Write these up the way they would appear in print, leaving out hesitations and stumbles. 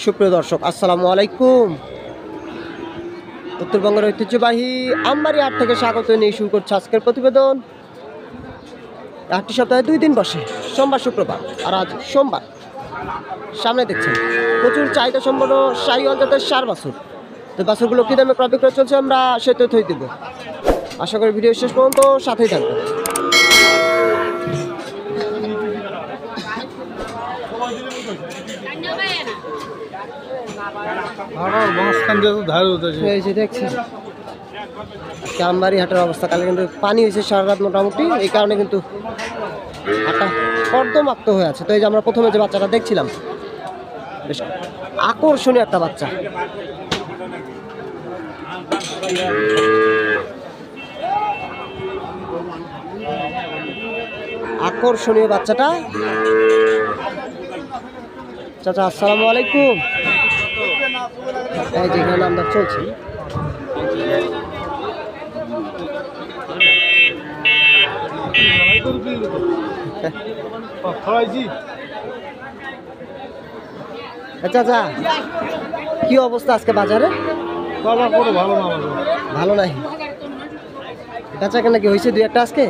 সুপ্রিয় দর্শক, আসসালামু আলাইকুম। উত্তরবঙ্গের ঐতিহ্যবাহী আমবাড়ি হাট থেকে স্বাগত নিয়ে শুরু করছে আজকের প্রতিবেদন। হাটটি সপ্তাহে 2 দিন বসে, সোমবার শুক্রবার। আর আজ সোমবার। সামনে দেখছেন প্রচুর চাহিদা সম্পন্ন শাহিওয়াল জাতের সার বাছুর। তো বাছুরগুলো কী দামে ক্রয় বিক্রয় চলছে আমরা সে তথ্যই দেব। আশা করি ভিডিও শেষ পর্যন্ত সাথেই থাকবে। আমবাড়ি হাটের অবস্থা, কালে কিন্তু পানি হয়েছে সারা রাত মোটামুটি, এই কারণে কিন্তু হাটটা কর্দমাক্ত হয়ে আছে। তো এই যে আমরা প্রথমে যে বাচ্চাটা দেখছিলাম, বেশ আকর্ষণীয় একটা বাচ্চা। আকর্ষণীয় বাচ্চাটা। চাচা আসসালামু আলাইকুম। এই যেখানে আমরা চলছি, চাচা কি অবস্থা আজকে বাজারে? ভালো নাই। বেচা কেনা কি হয়েছে? 2-1টা আজকে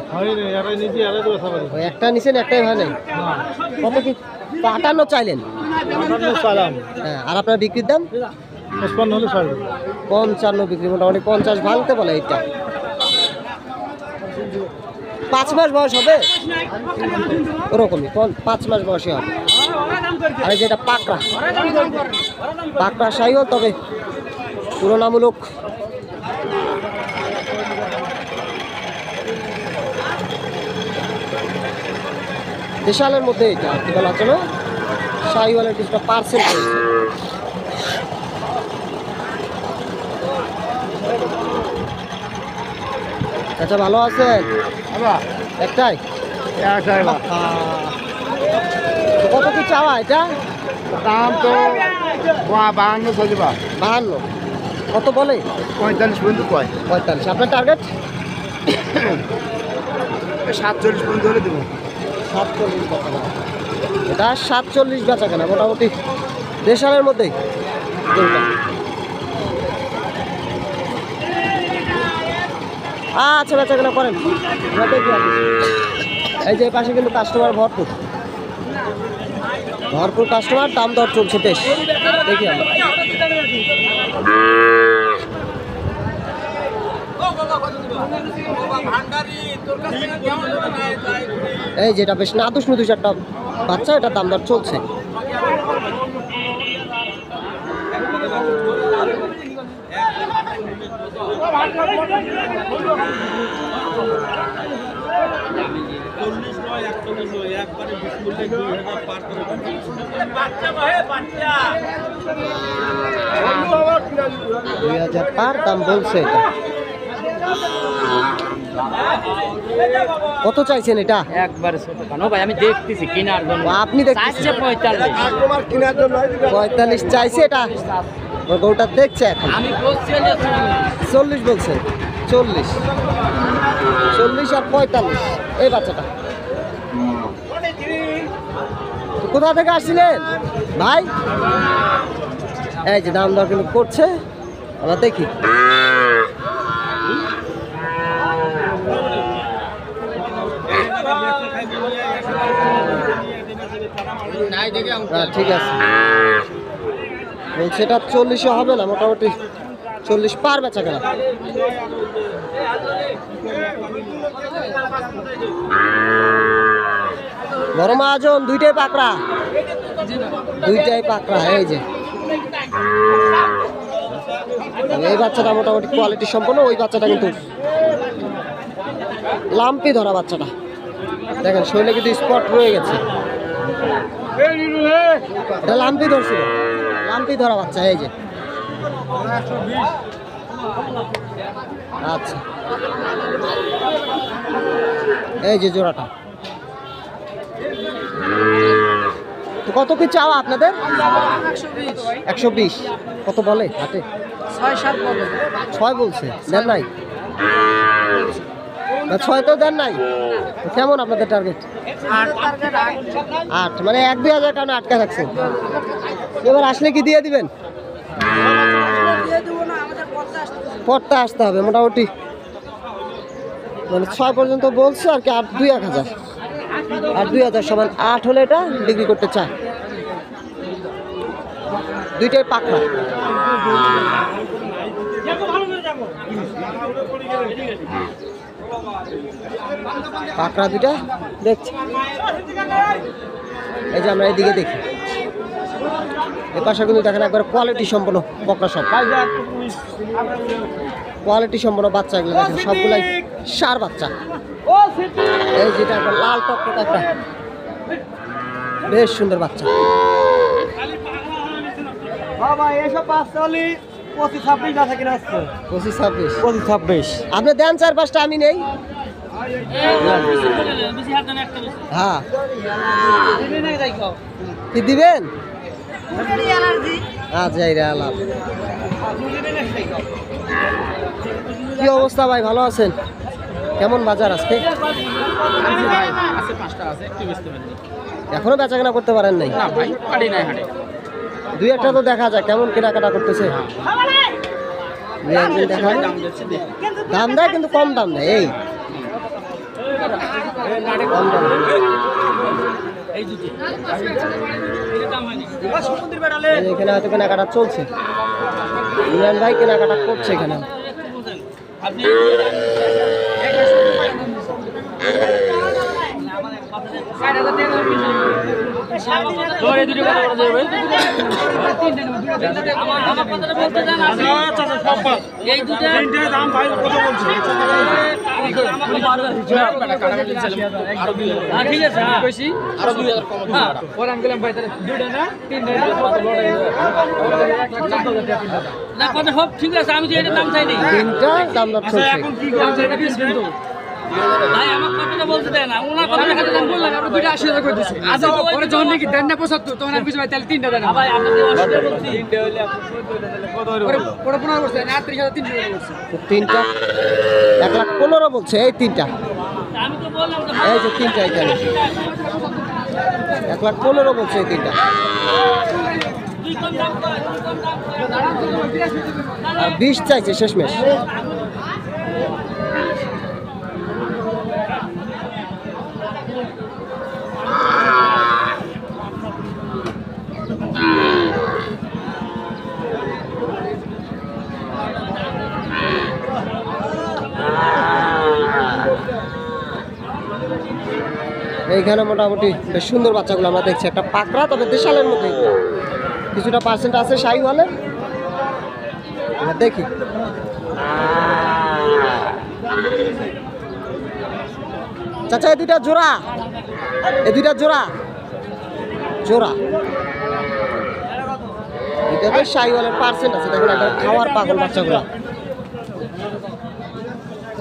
একটা নিছেন, একটাই হয় নাই। কত কি? 58 চাইলেন? হ্যাঁ। আর আপনার বিক্রির দাম 55 বিক্রি, মোটামুটি 50 ভাঙতে বলে। এইটা 5 মাস বয়স হবে, ওরকমই 5 মাস বয়সে হবে। আর যেটা পাকড়া শাহিওয়াল, তবে তুলনামূলক দেশালের মধ্যে এটা কি বলা চলো, শাহিওয়ালের কিছুটা পার্সেন্ট রয়েছে। আচ্ছা, ভালো আছেন? একটাই? কত কি চাওয়া এটা? দাম তো 52 কত বলে? 45 পর্যন্ত কয়। 45। আপনার টার্গেট? 47 পর্যন্ত হলে দেবো। 47 এটা 47 বেচা কেনা, মোটামুটি দেশালের মধ্যেই। আচ্ছা, বেচা কেনা করেন। এই যে পাশে কিন্তু কাস্টমার ভরপুর কাস্টমার, দাম দর চলছে বেশ। দেখি আমরা এই যেটা বেশ নাদুস একটা বাচ্চা, এটা দাম দর চলছে। $2000 পার দাম বলছে এটা। কত চাইছেন এটা? একবারে ছোট কেন ভাই, আমি দেখতেছি কেনার জন্য। আপনি দেখতেছেন 45 চাইছে এটা, গরুটা দেখছে এখন। আমি বলছি 40 বলছে। 40 আর 45 এই বাচ্চাটা। কোথা থেকে আসছিলেন ভাই? এই যে দাম দর কিন্তু করছে, আমরা দেখি। ঠিক আছে, বলছে এটা 40 হবে না, মোটামুটি 40 পার বেচা কেনা। বড় মহাজন দুইটাই পাকড়া। এই যে এই বাচ্চাটা মোটামুটি কোয়ালিটি সম্পন্ন। ওই বাচ্চাটা কিন্তু লাম্পি ধরা বাচ্চাটা, দেখেন শরীরে কিন্তু স্পট রয়ে গেছে। এটা লাম্পি ধরছিল, লাম্পি ধরা বাচ্চা। এই যে আচ্ছা, এই যে জোড়াটা। তো কত কি চাওয়া আপনাদের? 120। কত বলে হাটে? 6-7 বলে। 6 বলছে, দেন নাই? 6 তো দেন নাই। কেমন আপনাদের টার্গেট? 8 8, মানে 1-2 হাজার কারণে আটকা থাকছে। এবার আসলে কি দিয়ে দিবেন? পড়তে আসতে হবে মোটামুটি, মানে 6 পর্যন্ত বলছে আর কি, 8 2 1000, আর 2000 সমান 8 হলে এটা বিক্রি করতে চায়। দুইটাই পাকড়া। পাকড়া দুইটা দেখছি। এই যে আমরা এদিকে দেখি, এ পাশে কিন্তু দেখেন একবার কোয়ালিটি সম্পন্ন বকরা সব, কোয়ালিটি সম্পন্ন বাচ্চা এগুলো দেখেন সবগুলাই সার বাচ্চা। এই যেটা একটা লাল টকটকা একটা বেশ সুন্দর বাচ্চা। এসব বাচ্চা হলে 25-26 আছে কিনা আসছে 25-26 25-26। আপনি দেন 4-5টা, আমি নেই। হ্যাঁ কি দিবেন? আচ্ছা এই রে আলাপ। কি অবস্থা ভাই, ভালো আছেন? কেমন বাজার আজকে? এখনো বেচা কেনা করতে পারেন নাই? দুই একটা তো দেখা যায় কেমন কেনাকাটা করতেছে। দুই একদিন দেখা যায় দাম দেয়, কিন্তু কম দাম দেয়। এই কম দাম এখানে হয়তো কেনাকাটা চলছে। ইমরান ভাই কেনাকাটা করছে এখানে। ঠিক আছে, আমি যে দাম চাই তিনটা দাম দর চলছে। ভাই আমার কথাটা বলতে দেন না, ওনার কথাটা খালি দাম বললাম, আমরা 280,000 করে দিছি। আচ্ছা পরে যখন নাকি দেন না 75, তখন আমি কিছু ভাই তাহলে 3টা দেন। ভাই আপনি যে 80 বলছি, 3টা হইলে আপনি কত হইলো? পরে 15 বলছেন, 38,300 বলছি। তো তিনটা 1,15,000 বলছে। এই তিনটা, আমি তো বললাম তো এই যে তিনটা এখানে 1,15,000 বলছে এই তিনটা। দুই কম দাম কর, দুই কম দাম কর। আর 20 চাইছে শেষমেশ। এইখানে মোটামুটি বেশ সুন্দর বাচ্চাগুলো আমরা দেখছি। একটা পাকড়া, তবে দেশালের মধ্যে কিছুটা পার্সেন্ট আছে শাহিওয়ালে। আমরা দেখি চাচা, এই দুইটা জোড়া, এই দুইটা জোড়া জোড়া এটাতে শাহিওয়ালের পার্সেন্ট আছে। দেখুন একটা খাওয়ার পাগল বাচ্চাগুলো।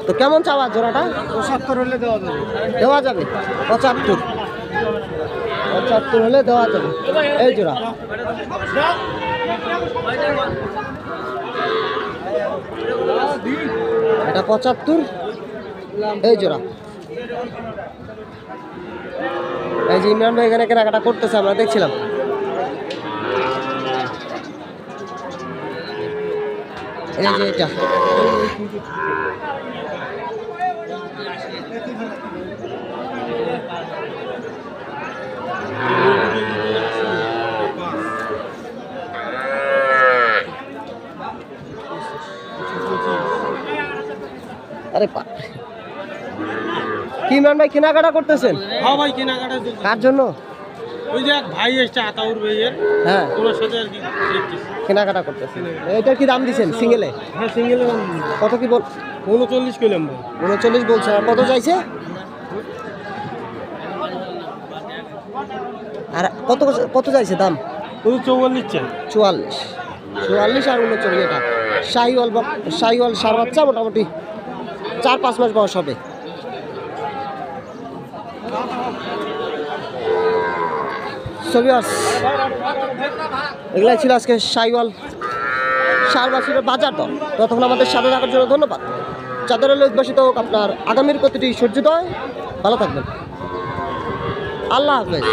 তো কেমন চাওয়া জোড়াটা? 75 হলে দেওয়া যাবে। দেওয়া যাবে 75 হলে দেওয়া যাবে। এই জোড়া এটা 75, এই জোড়া। এই যে ইমরান ভাই এখানে কেনাকাটা করতেছে, আমরা দেখছিলাম। এই যে এটা আরে কি ইমরান ভাই কেনাকাটা করতেছেন? হ্যাঁ ভাই কেনাকাটা চলছে। কার জন্য? ওই যে এক ভাই এসছে আতাউর ভাইয়ের, হ্যাঁ ওনার সাথে আর কি দেখতেছি। কেনাকাটা করতেছেন। এটার কি দাম দিচ্ছেন সিঙ্গেলে? হ্যাঁ সিঙ্গেল কত কি বল? 39 কইলাম ভাই। 39 বলছে। আর কত চাইছে? আর কত কত চাইছে দাম? ওই 44 চাই। 44 আর 39 এটা শাহিওয়াল সার বাচ্চা, মোটামুটি 4-5 মাস বয়স হবে। এগুলাই ছিল আজকে শাহিওয়াল সার বাছুরের বাজার দর। ততক্ষণ আমাদের সাথে থাকার জন্য ধন্যবাদ। চাঁদের আলো উদ্ভাসিত হোক আপনার আগামীর প্রতিটি সূর্যোদয়। ভালো থাকবেন, আল্লাহ হাফেজ।